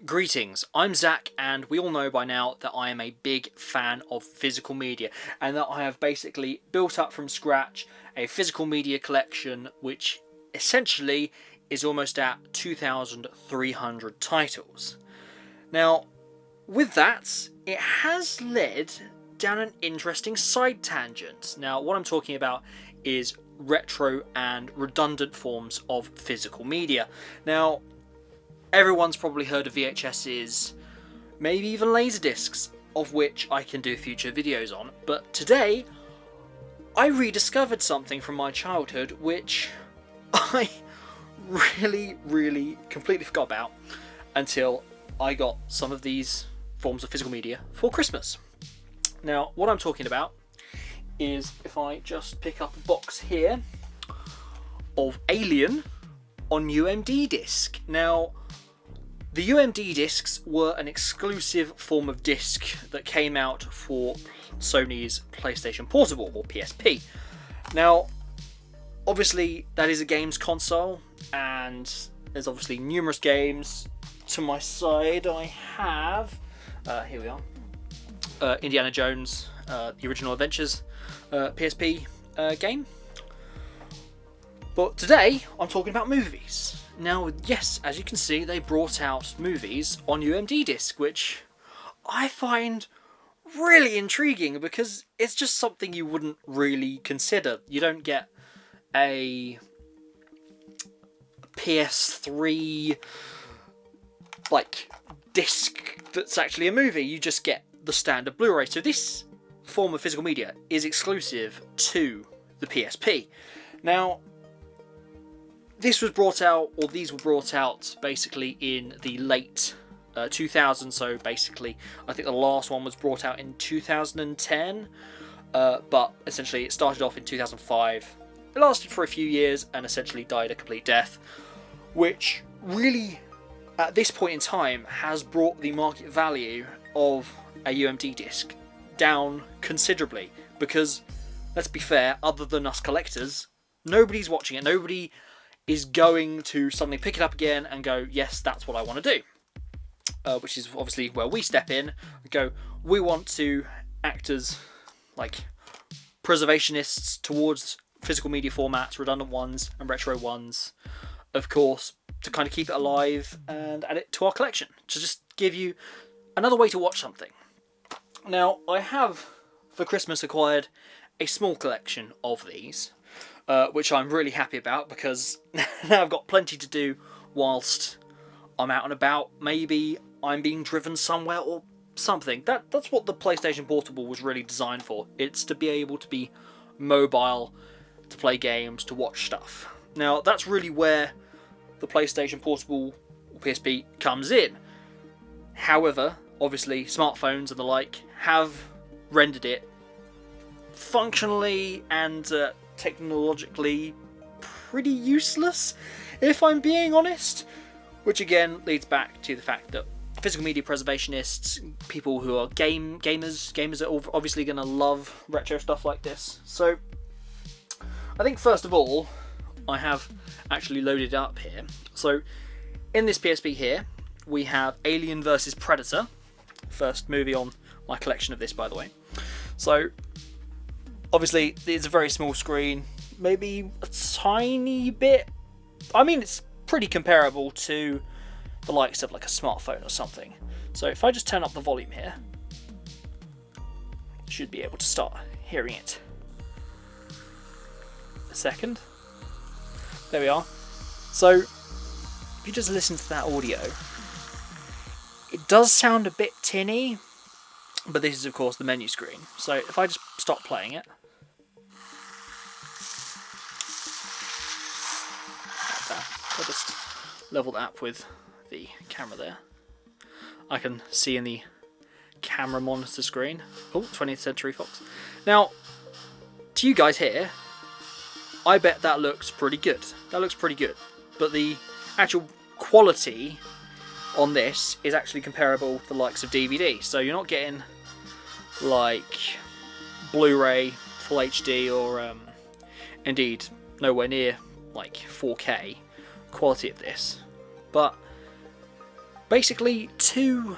Greetings, I'm Zak, and we all know by now that I am a big fan of physical media, and that I have basically built up from scratch a physical media collection which essentially is almost at 2,300 titles. Now, with that, it has led down an interesting side tangent. Now, what I'm talking about is retro and redundant forms of physical media. Now, everyone's probably heard of VHSs, maybe even Laserdiscs, of which I can do future videos on, but today I rediscovered something from my childhood which I really completely forgot about until I got some of these forms of physical media for Christmas. Now, what I'm talking about is, if I just pick up a box here of Alien on UMD disc. Now, the UMD discs were an exclusive form of disc that came out for Sony's PlayStation Portable, or PSP. Now, obviously, that is a games console, and there's obviously numerous games. To my side, I have, here we are, Indiana Jones, the Original Adventures PSP game. But today, I'm talking about movies. Now, yes, as you can see, they brought out movies on UMD disc, which I find really intriguing because it's just something you wouldn't really consider. You don't get a PS3 disc that's actually a movie. You just get the standard Blu-ray. So this form of physical media is exclusive to the PSP. Now, this was brought out, or these were brought out basically in the late 2000s. So basically, I think the last one was brought out in 2010, but essentially it started off in 2005. It lasted for a few years and essentially died a complete death, which really, at this point in time, has brought the market value of a UMD disc down considerably. Because, let's be fair, other than us collectors, nobody's watching it. Nobody is going to suddenly pick it up again and go, yes, that's what I want to do. Which is obviously where we step in and go, we want to act as preservationists towards physical media formats, redundant ones and retro ones, of course, to kind of keep it alive and add it to our collection, to just give you another way to watch something. Now, I have, for Christmas, acquired a small collection of these, which I'm really happy about, because now I've got plenty to do whilst I'm out and about. Maybe I'm being driven somewhere or something. That's what the PlayStation Portable was really designed for. It's to be able to be mobile, to play games, to watch stuff. Now, that's really where the PlayStation Portable, or PSP, comes in. However, obviously, smartphones and the like have rendered it functionally and technologically pretty useless, if I'm being honest. Which again leads back to the fact that physical media preservationists, people who are gamers are obviously going to love retro stuff like this. So I think first of all, I have actually loaded up here. So in this PSP here, we have Alien vs Predator, first movie on my collection of this, by the way. So obviously it's a very small screen, maybe a tiny bit. I mean, it's pretty comparable to the likes of like a smartphone or something. So if I just turn up the volume here, should be able to start hearing it. A second. There we are. So if you just listen to that audio, it does sound a bit tinny, but this is of course the menu screen. So if I just stop playing it, like that, I'll just level that up with the camera there. I can see in the camera monitor screen. Oh, 20th Century Fox. Now, to you guys here, I bet that looks pretty good. That looks pretty good. But the actual quality on this is actually comparable to the likes of DVD. So you're not getting like Blu-ray, Full HD, or indeed nowhere near like 4K quality of this. But basically, to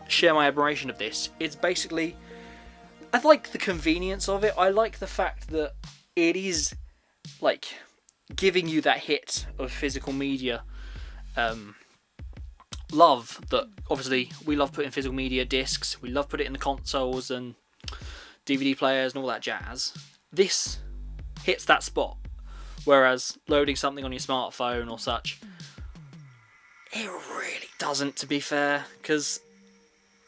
share my admiration of this, it's basically, I like the convenience of it. I like the fact that it is like giving you that hit of physical media love that obviously we love putting physical media discs, we love putting it in the consoles and DVD players and all that jazz. This hits that spot, whereas loading something on your smartphone or such, it really doesn't, to be fair, because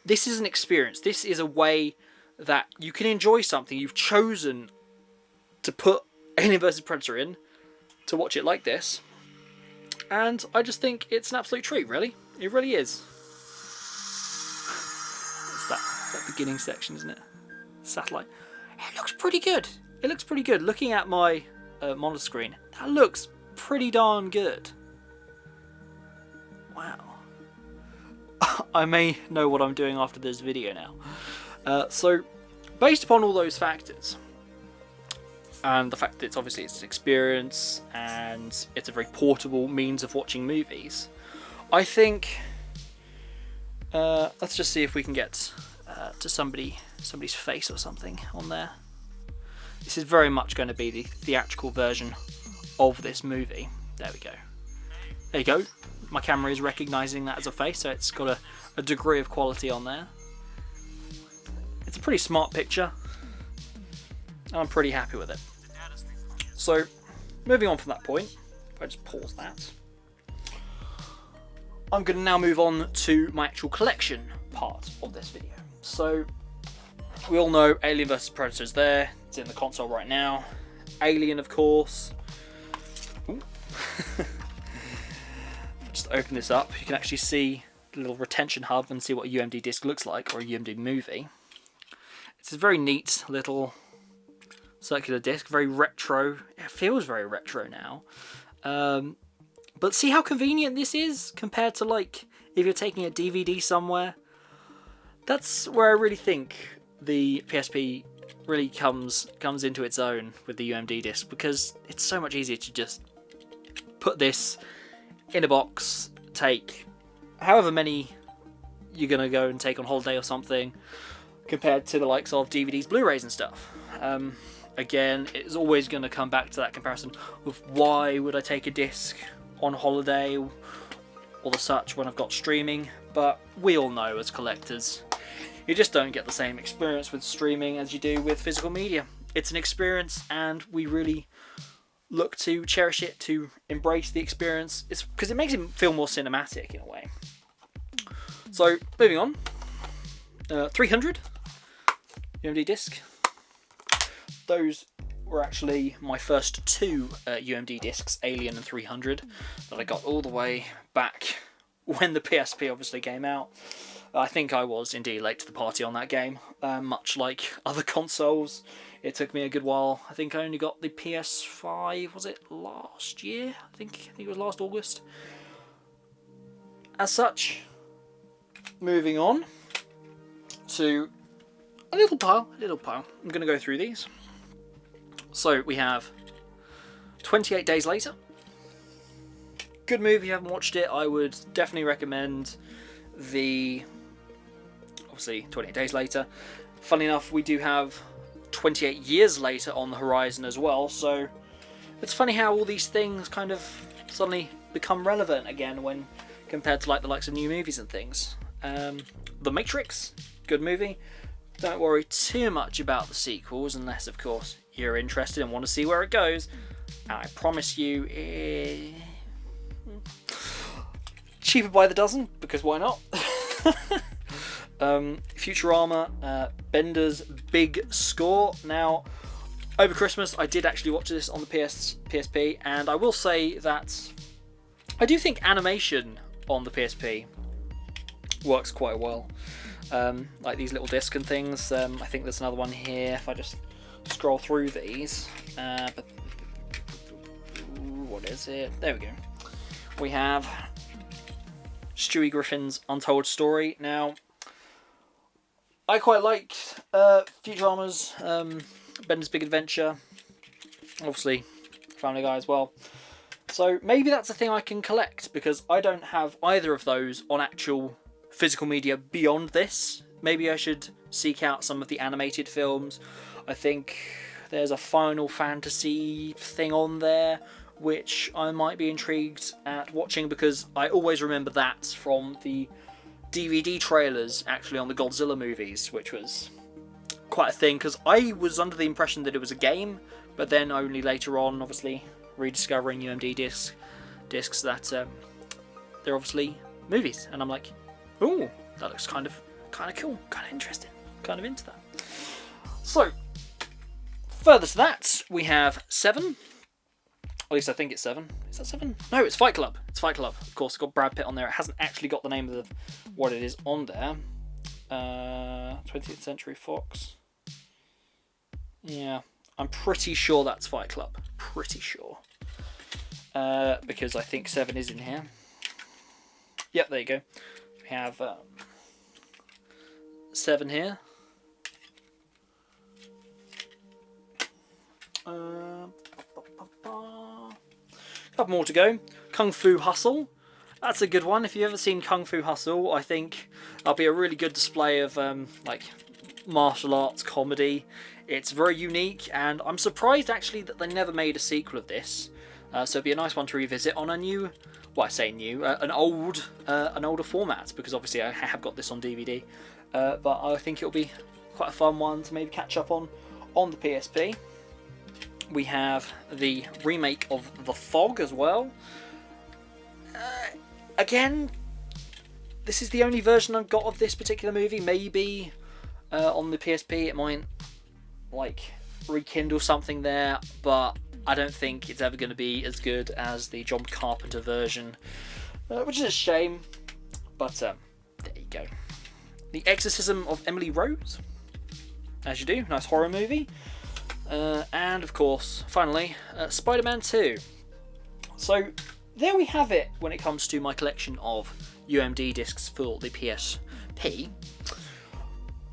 this is an experience. This is a way that you can enjoy something. You've chosen to put Alien vs Predator in to watch it like this, and I just think it's an absolute treat, really. It really is. It's that beginning section, isn't it? Satellite. It looks pretty good. It looks pretty good. Looking at my monitor screen, that looks pretty darn good. Wow. I may know what I'm doing after this video now. So, based upon all those factors, and the fact that it's obviously it's an experience and it's a very portable means of watching movies, I think let's just see if we can get to somebody's face or something on there. This is very much going to be the theatrical version of this movie. There we go. There you go. My camera is recognising that as a face, so it's got a degree of quality on there. It's a pretty smart picture, and I'm pretty happy with it. So, moving on from that point, if I just pause that, I'm going to now move on to my actual collection part of this video. So, we all know Alien vs Predator is there. It's in the console right now. Alien, of course. Just open this up. You can actually see the little retention hub and see what a UMD disc looks like, or a UMD movie. It's a very neat little circular disc, very retro. It feels very retro now. But see how convenient this is compared to, like, if you're taking a DVD somewhere. That's where I really think the PSP really comes into its own with the UMD disc, because it's so much easier to just put this in a box, take however many you're going to go and take on holiday or something, compared to the likes of DVDs, Blu-rays and stuff. Again, it's always going to come back to that comparison of why would I take a disc on holiday or the such when I've got streaming, but we all know as collectors, you just don't get the same experience with streaming as you do with physical media. It's an experience, and we really look to cherish it, to embrace the experience. It's because it makes it feel more cinematic in a way. So, moving on. 300 UMD disc. Those were actually my first two UMD discs, Alien and 300, that I got all the way back when the PSP obviously came out. I think I was indeed late to the party on that game, much like other consoles. It took me a good while. I think I only got the PS5, was it last year? I think it was last August. As such, moving on to a little pile. I'm going to go through these. So we have 28 Days Later. Good movie. If you haven't watched it, I would definitely recommend the, obviously, 28 Days Later. Funnily enough, we do have 28 Years Later on the horizon as well, so it's funny how all these things kind of suddenly become relevant again when compared to like the likes of new movies and things. The Matrix, good movie. Don't worry too much about the sequels unless, of course, you're interested and want to see where it goes. And I promise you, cheaper by the dozen, because why not? Futurama, Bender's Big Score. Now, over Christmas, I did actually watch this on the PSP, and I will say that I do think animation on the PSP works quite well. Like these little discs and things. I think there's another one here. If I just scroll through these, but what is it? There we go. We have Stewie Griffin's Untold Story. Now, I quite liked Futurama's Bender's Big Adventure. Obviously, Family Guy as well. So maybe that's a thing I can collect, because I don't have either of those on actual physical media beyond this. Maybe I should seek out some of the animated films. I think there's a Final Fantasy thing on there which I might be intrigued at watching, because I always remember that from the DVD trailers actually on the Godzilla movies, which was quite a thing, because I was under the impression that it was a game, but then only later on, obviously, rediscovering UMD discs that they're obviously movies, and I'm like, ooh, that looks kind of cool, kind of interesting, kind of into that. So, further to that, we have 7. At least I think it's 7. Is that 7? No, it's Fight Club. It's Fight Club. Of course, it's got Brad Pitt on there. It hasn't actually got the name of what it is on there. 20th Century Fox. Yeah, I'm pretty sure that's Fight Club. Pretty sure. Because I think 7 is in here. Yep, there you go. We have 7 here. Couple more to go. Kung Fu Hustle. That's a good one. If you've ever seen Kung Fu Hustle, I think that'll be a really good display of like martial arts comedy. It's very unique, and I'm surprised actually that they never made a sequel of this. So it'd be a nice one to revisit on a new, well, I say new, an older format, because obviously I have got this on DVD. But I think it'll be quite a fun one to maybe catch up on the PSP. We have the remake of The Fog as well. Again, this is the only version I've got of this particular movie. Maybe on the PSP it might like rekindle something there, but I don't think it's ever going to be as good as the John Carpenter version, which is a shame. But there you go. The Exorcism of Emily Rose, as you do, nice horror movie. And of course, finally, Spider-Man 2. So there we have it when it comes to my collection of UMD discs for the PSP.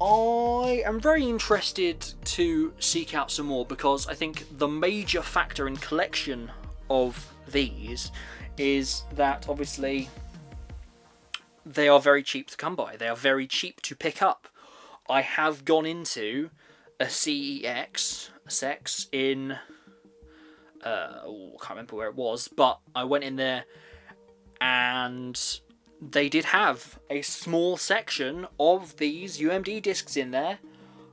I am very interested to seek out some more, because I think the major factor in collection of these is that obviously they are very cheap to come by. They are very cheap to pick up. I have gone into a CEX in I can't remember where it was, but I went in there and they did have a small section of these UMD discs in there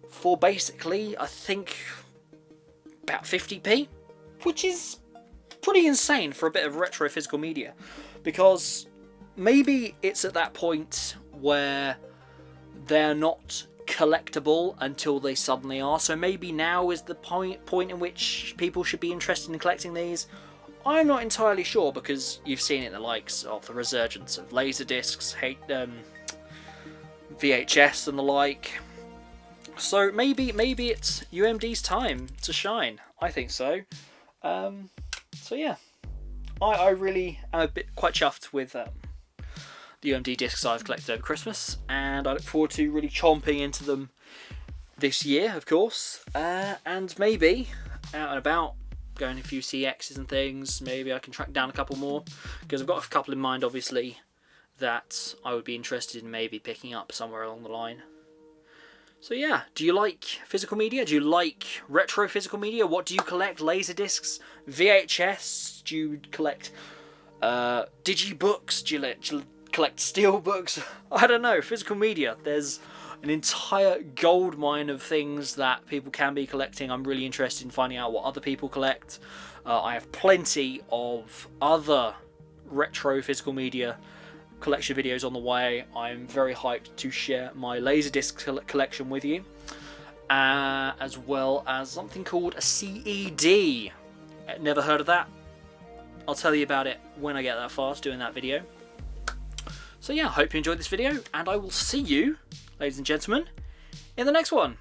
for basically, I think, about 50p, which is pretty insane for a bit of retro physical media, because maybe it's at that point where they're not collectible until they suddenly are. So maybe now is the point in which people should be interested in collecting these. I'm not entirely sure, because you've seen it in the likes of the resurgence of Laserdiscs, VHS and the like. So maybe it's UMD's time to shine. I think so. So yeah, I really am quite chuffed with the UMD discs I've collected over Christmas, and I look forward to really chomping into them this year, of course, and maybe out and about, going a few CXs and things. Maybe I can track down a couple more, because I've got a couple in mind, obviously, that I would be interested in maybe picking up somewhere along the line. So yeah, do you like physical media? Do you like retro physical media? What do you collect? Laserdiscs? VHS? Do you collect digibooks? Do you collect steelbooks? I don't know. Physical media. There's an entire gold mine of things that people can be collecting. I'm really interested in finding out what other people collect. I have plenty of other retro physical media collection videos on the way. I'm very hyped to share my Laserdisc collection with you, as well as something called a CED. Never heard of that? I'll tell you about it when I get that far to doing that video. So yeah, hope you enjoyed this video, and I will see you, ladies and gentlemen, in the next one.